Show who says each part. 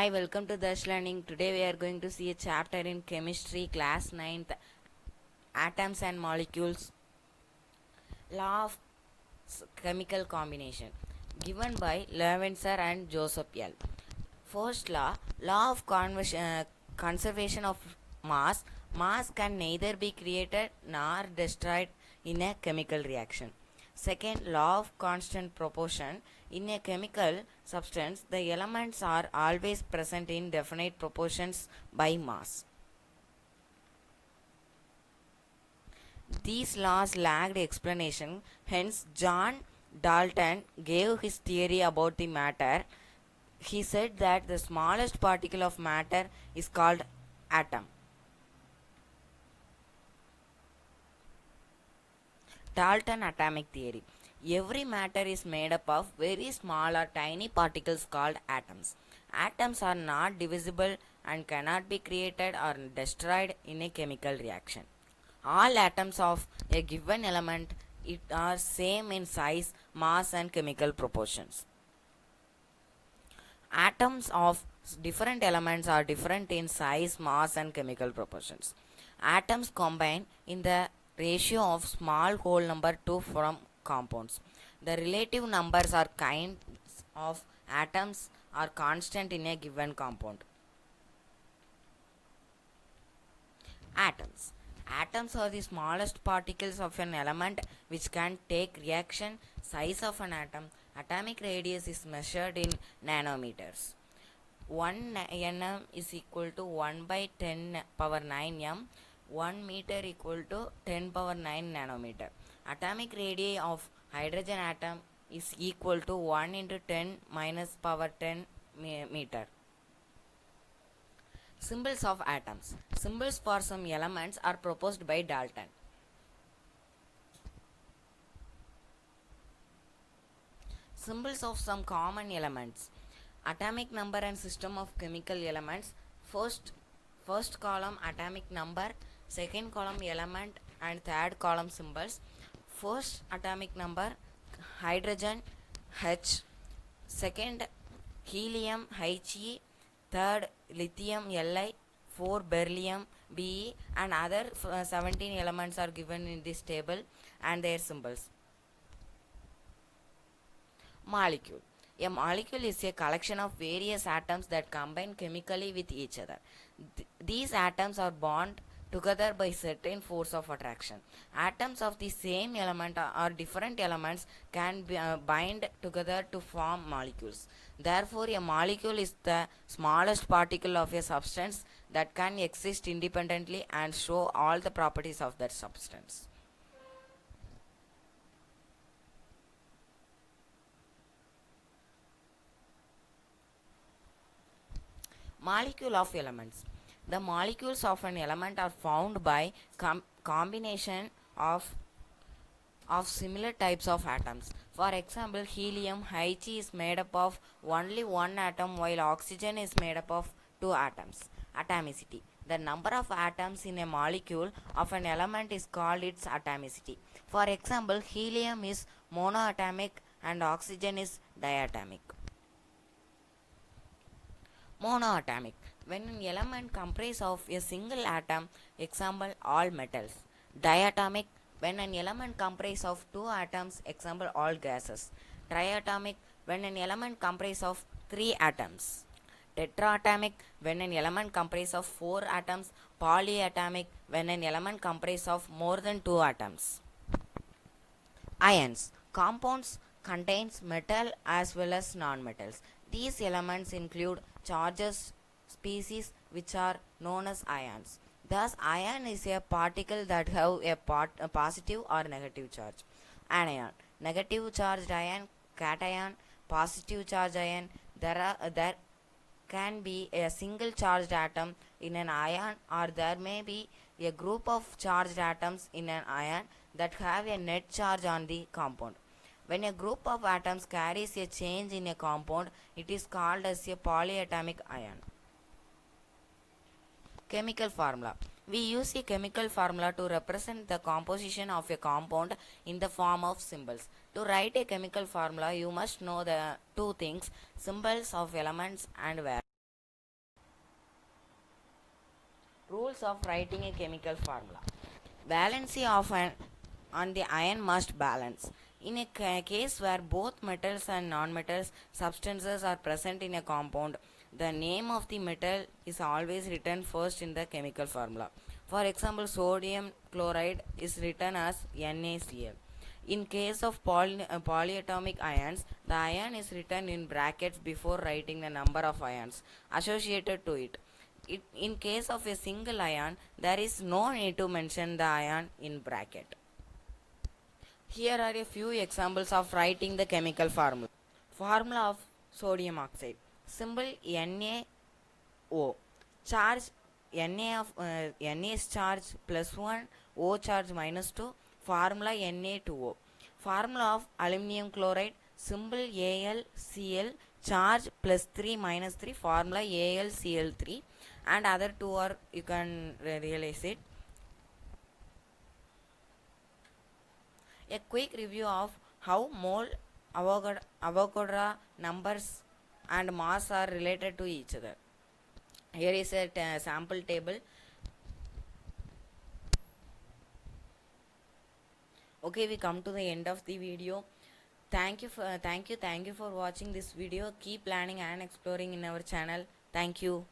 Speaker 1: Hi, welcome to Dash Learning. Today we are going to see a chapter in chemistry, class 9th, atoms and molecules, law of chemical combination, given by Levinson and Joseph L. First law of conservation of mass. Mass can neither be created nor destroyed in a chemical reaction. Second, law of constant proportion. In a chemical substance, the elements are always present in definite proportions by mass. These laws lacked explanation, hence, John Dalton gave his theory about the matter. He said that the smallest particle of matter is called atom. Dalton atomic theory. Every matter is made up of very small or tiny particles called atoms. Atoms are not divisible and cannot be created or destroyed in a chemical reaction. All atoms of a given element are same in size, mass and chemical proportions. Atoms of different elements are different in size, mass and chemical proportions. Atoms combine in the ratio of small whole number to form compounds. The relative numbers or kinds of atoms are constant in a given compound. Atoms. Atoms are the smallest particles of an element which can take reaction. Size of an atom. Atomic radius is measured in nanometers. 1 nm is equal to 1 by 10 power 9 m. 1 meter equal to 10 power 9 nanometer. Atomic radii of hydrogen atom is equal to 1 into 10 minus power 10 meter. Symbols of atoms. Symbols for some elements are proposed by Dalton. Symbols of some common elements. Atomic number and system of chemical elements. First column atomic number, second column element and third column symbols. First atomic number hydrogen H, second helium He, third lithium Li, 4 beryllium Be, and other 17 elements are given in this table and their symbols. Molecule. A molecule is a collection of various atoms that combine chemically with each other. These atoms are bound together by certain force of attraction. Atoms of the same element or different elements can bind together to form molecules. Therefore, a molecule is the smallest particle of a substance that can exist independently and show all the properties of that substance. Molecule of elements. The molecules of an element are found by combination of similar types of atoms. For example, helium Hg is made up of only one atom while oxygen is made up of two atoms. Atomicity. The number of atoms in a molecule of an element is called its atomicity. For example, helium is monoatomic and oxygen is diatomic. Monoatomic. When an element comprises of a single atom, example all metals. Diatomic. When an element comprises of two atoms, example all gases. Triatomic. When an element comprises of three atoms. Tetraatomic. When an element comprises of four atoms. Polyatomic. When an element comprises of more than two atoms. Ions. Compounds contains metal as well as non-metals. These elements include charges species which are known as ions. Thus, ion is a particle that have a positive or negative charge. Anion. Negative charged ion, cation, positive charged ion. There can be a single charged atom in an ion, or there may be a group of charged atoms in an ion that have a net charge on the compound. When a group of atoms carries a change in a compound, it is called as a polyatomic ion. Chemical formula. We use a chemical formula to represent the composition of a compound in the form of symbols. To write a chemical formula, you must know the two things: symbols of elements and values. Rules of writing a chemical formula. Valency of an on the ion must balance. In a case where both metals and non-metals substances are present in a compound, the name of the metal is always written first in the chemical formula. For example, sodium chloride is written as NaCl. In case of polyatomic ions, the ion is written in brackets before writing the number of ions associated to it. In case of a single ion, there is no need to mention the ion in bracket. Here are a few examples of writing the chemical formula. Formula of sodium oxide. Symbol NaO. Charge Na is charge plus 1, O charge minus 2. Formula Na2O. Formula of aluminum chloride. Symbol AlCl. Charge plus 3 minus 3. Formula AlCl3. And other two are, you can realize it. A quick review of how mole, Avogadro numbers and mass are related to each other. Here is a sample table. Okay, we come to the end of the video. Thank you for watching this video. Keep learning and exploring in our channel. Thank you.